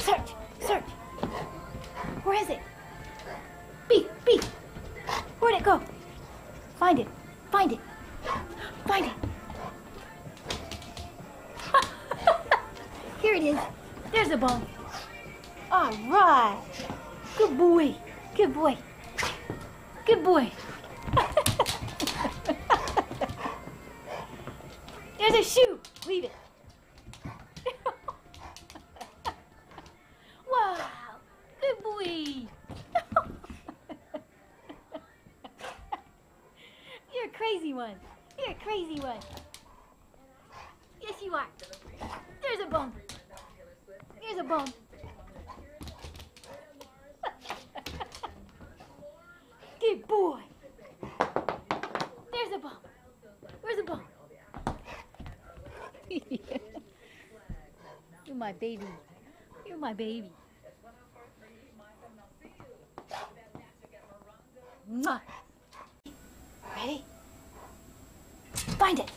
Search! Search! Where is it? Beep! Beep! Where'd it go? Find it! Find it! Find it! Here it is. There's a bone. All right. Good boy. Good boy. Good boy. There's a shoe. Leave it. Wow. Good boy. You're a crazy one. You're a crazy one. Yes, you are. There's a bone. Here's a bone. Good boy. There's a bone. Where's the bone? You're my baby. You're my baby. Mwah. Ready? Find it.